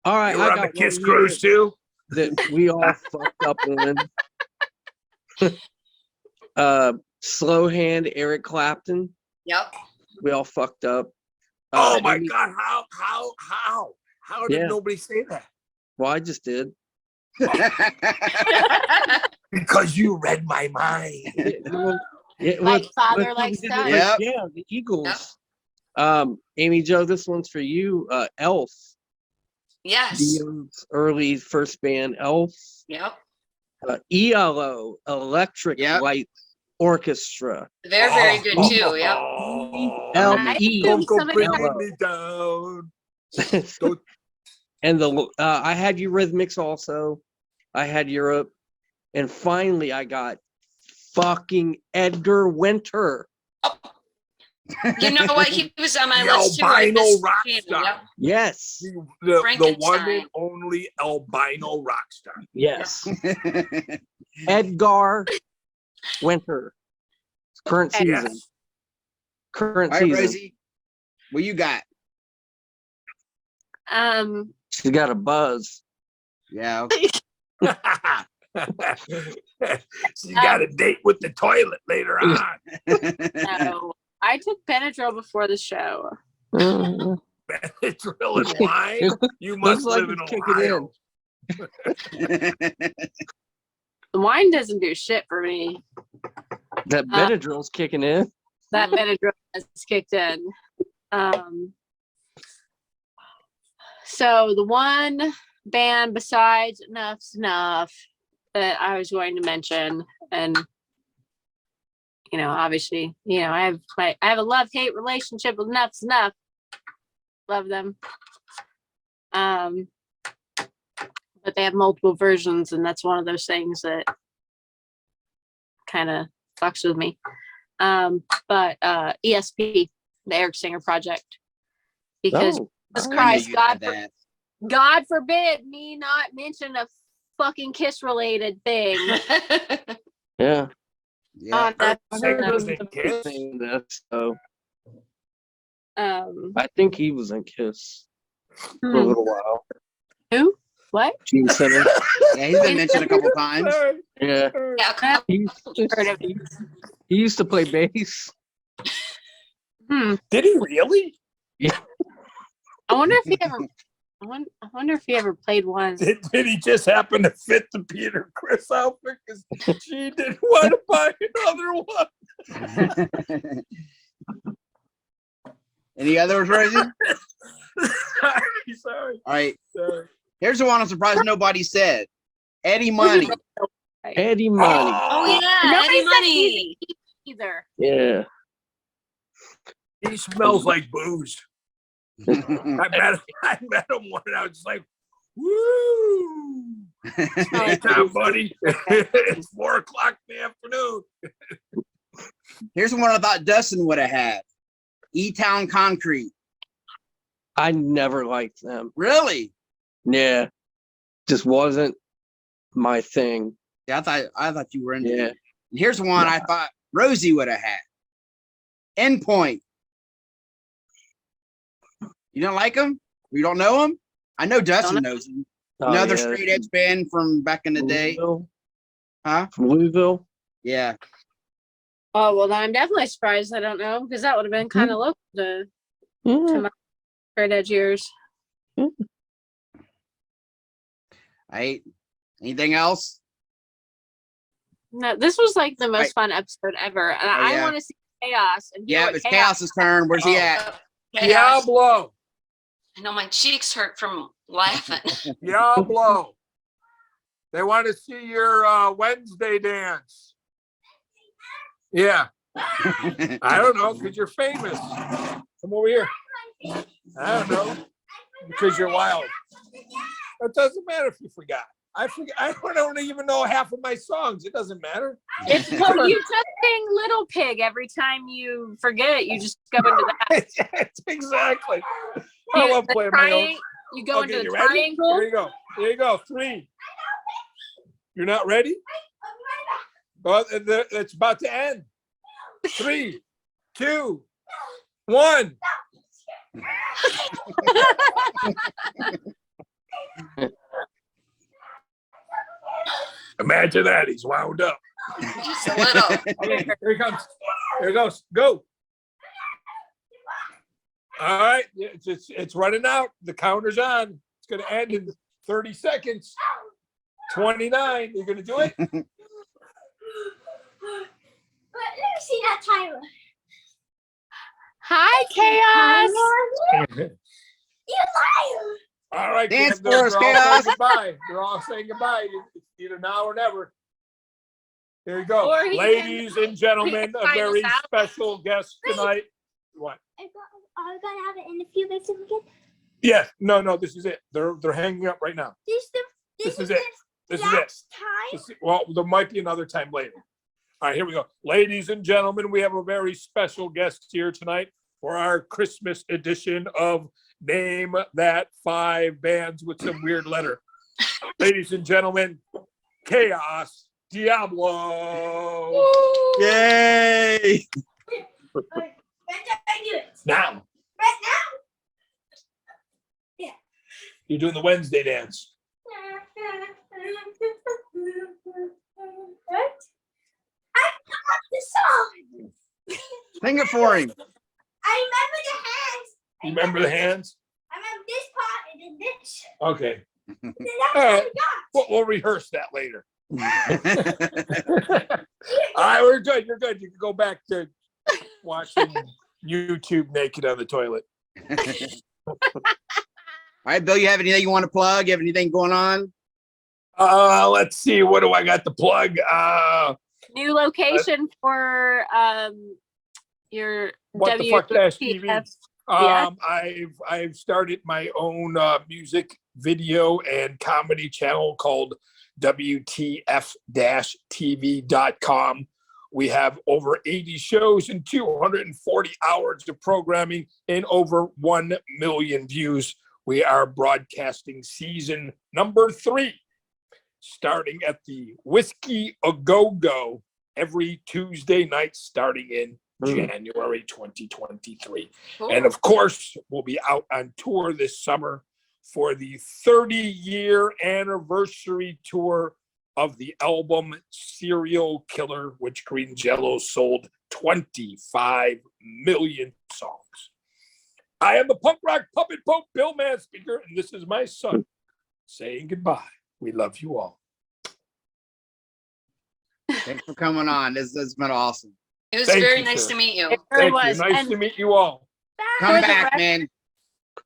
All right, You I were on got the Kiss one here Cruise too. that we all fucked up on. Slow hand Eric Clapton. Yep. We all fucked up. Oh my Amy- God! How did Yeah. nobody say that? Well, I just did. Because you read my mind. Like father, like son. Yep. Yeah, the Eagles. Amy Jo, this one's for you. Elf. Yes. Dion's early first band, Elf. Yep. ELO, Electric Yep. Light Orchestra. They're very good too. Yep. I E. assume Don't somebody bring had- me down. And I had Eurythmics also. I had Europe. And finally I got fucking Edgar Winter. You know what? He was on my The list too. I albino missed rock him. star. Yep. Yes. The one Frankenstein. and only albino rock star. Yes. Edgar Winter. Current season. Yes. Current All right, season. Rosie, what you got? She's got a buzz. Yeah. She got a date with the toilet later on. No, I took Benadryl before the show. It's real and wine. You must Looks like live in it's kicking Ohio. The wine doesn't do shit for me. That Benadryl's kicking in. That Benadryl has kicked in. So the one band besides Enough's Enough that I was going to mention, and obviously, I have a love-hate relationship with Enough's Enough. Love them. But they have multiple versions, and that's one of those things that kind of fucks with me. But ESP, the Eric Singer Project, because Jesus Christ, God forbid me not mention a fucking Kiss related thing. Yeah. Yeah. That's Singer was in Kiss. So I I think he was in Kiss for a little while. Who? What? Gene Simmons. Yeah, he's been mentioned a couple times. Yeah. Yeah. He used to play bass. Did he really? I wonder if he ever. I wonder if he ever played one. Did he just happen to fit the Peter Chris outfit? Because she didn't want to buy another one. Any others, Rosie? Sorry. All right. Sorry. Here's the one I'm surprised nobody said. Eddie Money. Eddie Money. Oh yeah, Nobody Eddie said Money. either. Yeah. He smells like booze. I met him one and I was just like, woo. Hey, time, buddy. It's 4:00 in the afternoon. Here's the one I thought Dustin would have had. E-Town Concrete. I never liked them. Really? Yeah. Just wasn't my thing. Yeah, I thought you were into Yeah. it. And here's one I thought Rosie would have had. Endpoint. You don't like him? You don't know him? I know Dustin knows him. Oh, Another yeah. straight edge band from back in the day. Louisville? Huh? From Louisville? Yeah. Oh well, I'm definitely surprised I don't know because that would have been kind of local to Yeah. my straight edge years. Right. Anything else? No, this was like the most fun episode ever, and I yeah. want to see Chaos. And hear Yeah, what it's Chaos's turn. Where's he at? Diablo. I know my cheeks hurt from laughing. Diablo. They want to see your Wednesday dance. Yeah. I don't know, because you're famous. Come over here. I don't know. Because you're wild. It doesn't matter if you forgot. I don't even know half of my songs. It doesn't matter. It's well, you just sing Little Pig every time you forget. You just go into that. Exactly. I love playing my own. You go Okay, into you the ready? triangle. Here you go. Here you go. 3. You're not ready? Well, it's about to end. 3, 2, 1. Imagine that. He's wound up. Just a little. Okay, here he comes. Here it goes. Go. All right. It's running out. The counter's on. It's going to end in 30 seconds. 29. You're going to do it? But let me see that timer. Hi, Chaos. You liar. All right. Dance kids, they're for us, all Chaos. saying goodbye. They're all saying goodbye. It's either now or never. Here you go. Or he Ladies and gentlemen, a find very us out. special guest tonight. What? Are we gonna have it in a few weeks again? Yes. No, this is it. They're hanging up right now. This is it. This is it. Last time. Well, there might be another time later. All right, here we go. Ladies and gentlemen, we have a very special guest here tonight for our Christmas edition of Name That 5 Bands with some weird letter. Ladies and gentlemen, Khaos, Diabo. Yay! When do I do it? Now, Right now? you're doing the Wednesday dance. What? I got the song. Sing it for him. I remember the hands. You remember the hands? I remember this part and then this. Okay. And then that's All what right. I got. We'll rehearse that later. All right, we're good. You're good. You can go back to watching YouTube naked on the toilet. All right, Bill, you have anything you want to plug? You have anything going on? Let's see. What do I got to plug? New location for your What the fuck dash TV? WTF. Yeah. I've started my own music video and comedy channel called WTF-TV.com. We have over 80 shows and 240 hours of programming and over 1 million views. We are broadcasting season number 3, starting at the Whiskey A Go-Go every Tuesday night starting in January 2023. And of course, we'll be out on tour this summer for the 30-year anniversary tour of the album Serial Killer, which Green Jello sold 25 million songs. I am the punk rock puppet pope, Bill Manspeaker, and this is my son saying goodbye. We love you all. Thanks for coming on. This has been awesome. It was Thank very you, nice sir. to meet you. It really Thank was. you. Nice And, to meet you all. Come For the back, rest- man.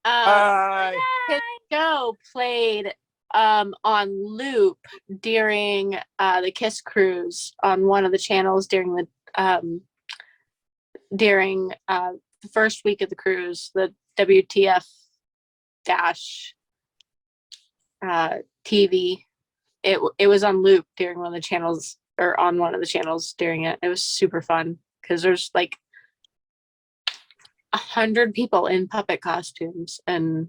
Bye. His show played on loop during the Kiss cruise on one of the channels during the first week of the cruise, the WTF dash TV. It was on loop during one of the channels, or on one of the channels during it. It was super fun because there's like 100 people in puppet costumes and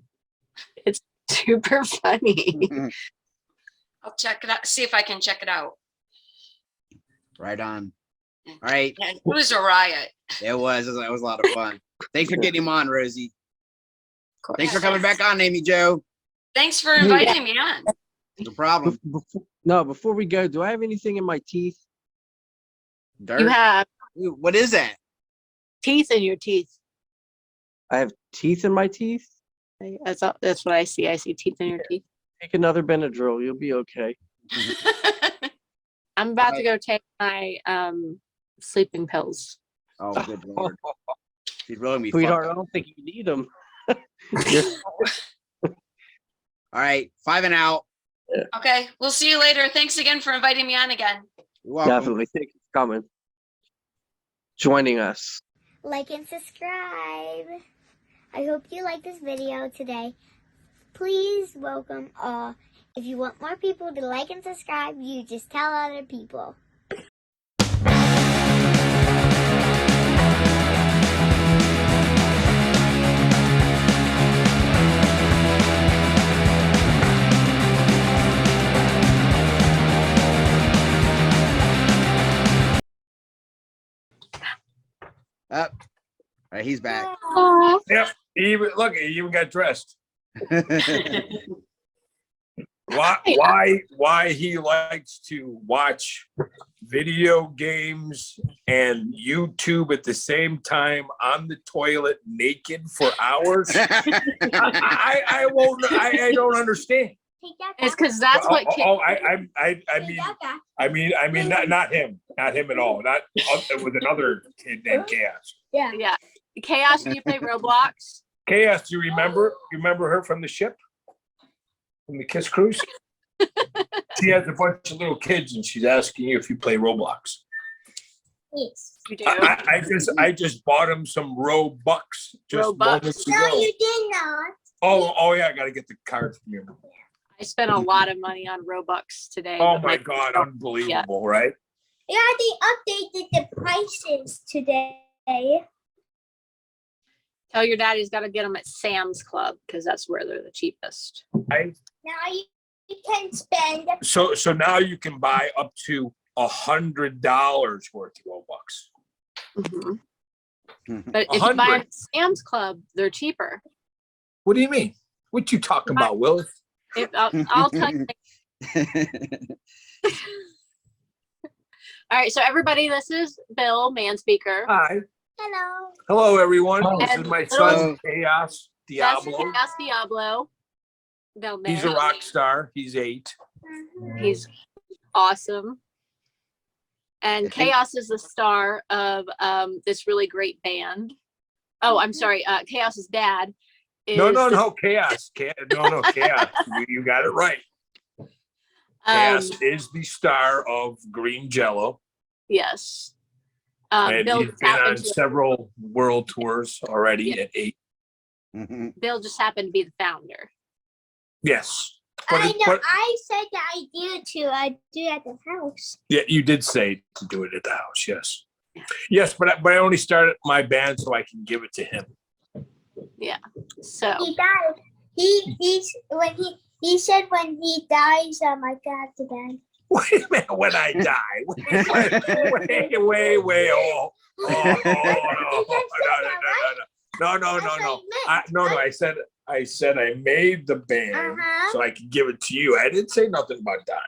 it's super funny. I'll check it out. See if I can check it out. Right on. All right. Yeah, it was a riot. It was a lot of fun. Thanks for getting him on, Rosie. Thanks for coming back on, Amy Jo. Thanks for inviting me on. No problem. Before we go, do I have anything in my teeth? Dirt. You have What is that? teeth in your teeth. I have teeth in my teeth? That's what I see. I see teeth in your teeth. Take another Benadryl. You'll be okay. I'm about to go take my sleeping pills. Oh, good Lord. She's really me. Sweetheart, I don't think you need them. All right. 5 and out. Okay, we'll see you later. Thanks again for inviting me on again. You're welcome. Definitely. Thank you for coming. Joining us. Like and subscribe. I hope you like this video today. Please welcome all. If you want more people to like and subscribe, you just tell other people. Up. All right, he's back. Yep. He even got dressed. Why he likes to watch video games and YouTube at the same time on the toilet naked for hours? I don't understand. Take that It's back. because that's what kids. Take that back. I mean, not him at all. Not with another kid named Khaos. Yeah. Yeah. Chaos, do you play Roblox? Khaos, do you remember? You remember her from the ship, from the Kiss Cruise? She has a bunch of little kids, and she's asking you if you play Roblox. Yes. You do. I just bought him some Robux just Robux? moments ago. No, you did not. Oh yeah, I gotta get the card from you. I spent a lot of money on Robux today. Oh but my God, unbelievable, right? Yeah, they updated the prices today. Tell your dad he's got to get them at Sam's Club because that's where they're the cheapest. Now you can spend. So now you can buy up to $100 worth of Robux. Mm-hmm. But if you buy 100. at Sam's Club, they're cheaper. What do you mean? What you talking about, Will? I'll tell you. All right, so everybody, this is Bill Manspeaker. Hi. Hello. Hello, everyone. Oh. This is my And son, Khaos That's Diabo. Chaos Diablo. Down there. He's a rock star. He's 8. He's awesome. And Khaos is the star of this really great band. Oh, I'm sorry. Khaos's dad is No, Khaos. No, Khaos. You got it right. Khaos is the star of Green Jellÿ. Yes. And Bill he's just been on happened to several world tours already at 8. Bill just happened to be the founder. Yes. I know. I said the idea to do it at the house. Yeah, you did say to do it at the house. Yes. Yes, but I only started my band so I can give it to him. Yeah. So He died. He said when he dies, I got the band. Wait a minute, when I die. Wait. Oh, no. I said I made the band so I could give it to you. I didn't say nothing about dying.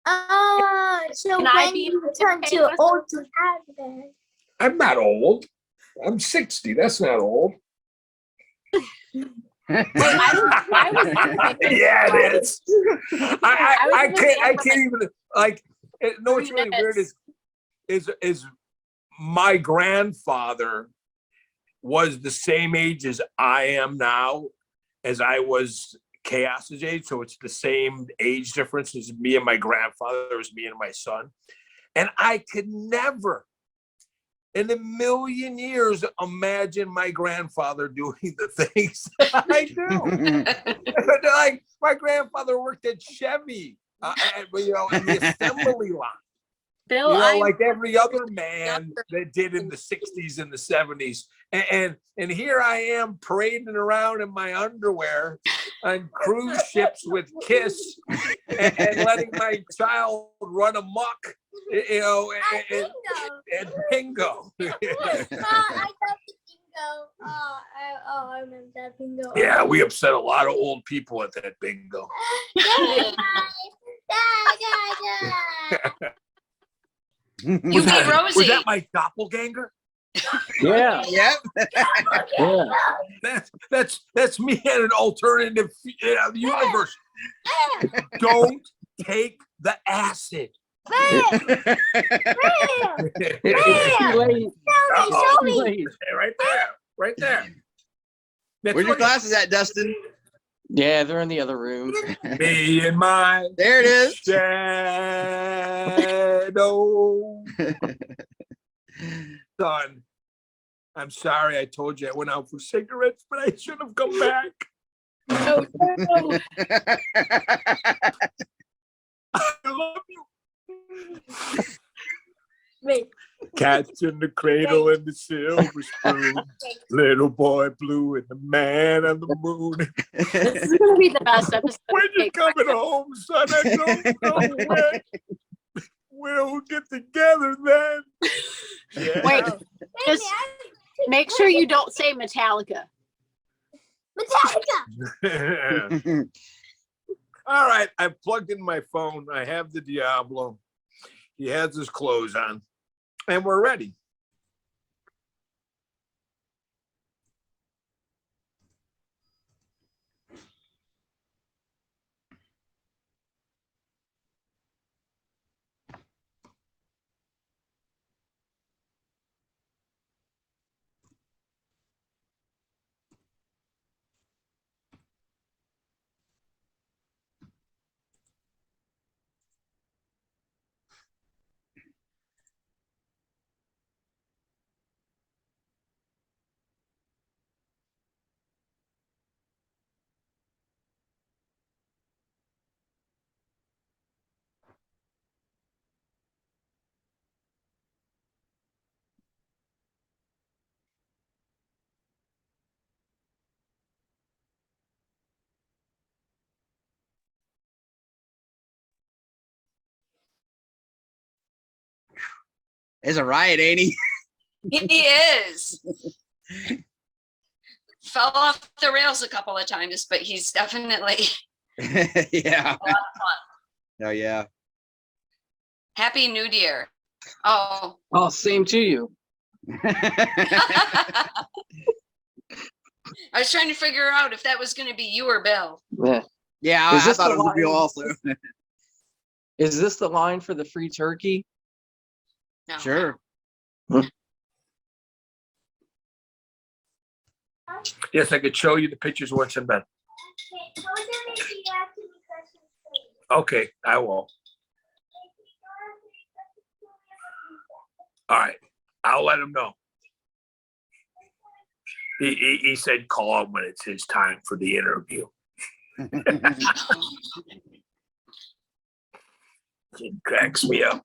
Oh, so Can I when be you turn too Chaos? old to have the band. I'm not old. I'm 60. That's not old. I was Yeah, it is. I can't even like. No, what's 3 really weird minutes. is my grandfather was the same age as I am now, as I was Khaos's age. So it's the same age difference as me and my grandfather. It was me and my son, and I could never in a million years imagine my grandfather doing the things that I do. Like my grandfather worked at Chevy, in the assembly line. Bill, You know, I'm like every other man that did in the 60s and the 70s. And here I am parading around in my underwear on cruise ships with Kiss and letting my child run amok, you know, and bingo. I love the bingo. I remember that bingo. Yeah, we upset a lot of old people at that bingo. You Was beat that, Rosie. was that my doppelganger? Yeah. Yep. Yeah. That's me in an alternative universe. Don't take the acid. It's too late. Uh-oh. Too late. Right there. That's Where's your what- glasses at, Dustin? Yeah, they're in the other room. Me and my There it is. shadow. Son, I'm sorry I told you I went out for cigarettes, but I should have come back. oh, no. I love you. Wait. Cats in the cradle and the silver spoon. Little boy blue and the man on the moon. This is gonna be the best episode. When you Hey, coming home, son? I don't know when. We'll get together then. Yeah. Wait, just make sure you don't say Metallica. Metallica. All right, I've plugged in my phone. I have the Diablo. He has his clothes on, and we're ready. It's a riot, ain't he? He is. Fell off the rails a couple of times, but he's definitely Yeah. a lot of fun. Oh yeah. Happy New Year. Oh. Oh, same to you. I was trying to figure out if that was going to be you or Bill. Yeah. Yeah, Is I this thought the it was real line? also. Is this the line for the free turkey? No. Sure. Yes, I could show you the pictures once I'm done. Okay, I will. All right, I'll let him know. He said call him when it's his time for the interview. It cracks me up.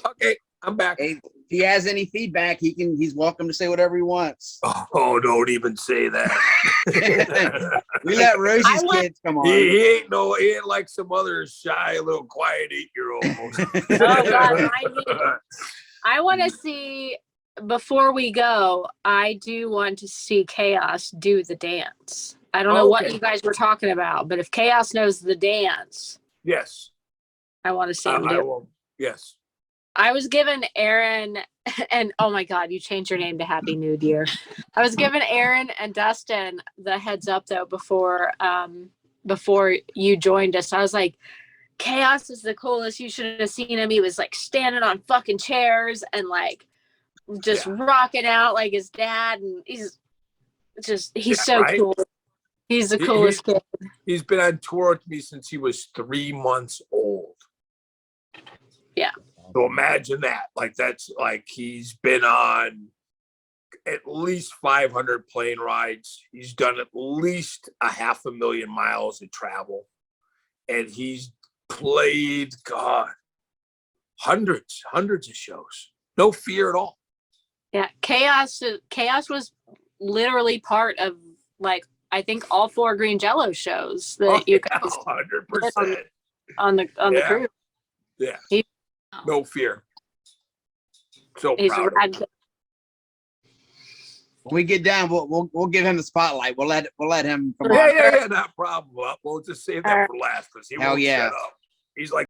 Okay, I'm back. Hey, if he has any feedback, he's welcome to say whatever he wants. Oh, don't even say that. We let Rosie's I want- kids come on. He ain't like some other shy, little quiet 8-year-old. Oh, God, I want to see, before we go, I do want to see Khaos do the dance. I don't know what Okay. you guys were talking about, but if Khaos knows the dance, Yes, I want to see him I do it. will. Yes. I was given Aaron, and oh my God, you changed your name to Happy New Year. I was given Aaron and Dustin the heads up though before you joined us. I was like, Khaos is the coolest. You should have seen him. He was like standing on fucking chairs and like just rocking out like his dad, and he's so right? cool. He's the coolest kid. He's been on tour with me since he was 3 months old. Yeah. So imagine that. Like that's like he's been on at least 500 plane rides. He's done at least 500,000 miles of travel. And he's played, God, hundreds of shows. No fear at all. Yeah, Khaos was literally part of, like, I think all 4 Green Jello shows that Oh, you yeah, guys 100%. on the Yeah. crew. Yeah. He- No fear. So He's proud of him. rad. When we get down, we'll give him the spotlight. We'll let him come Yeah, on. yeah, yeah, not a problem. We'll just save that for last because he Hell won't yeah. shut up. He's like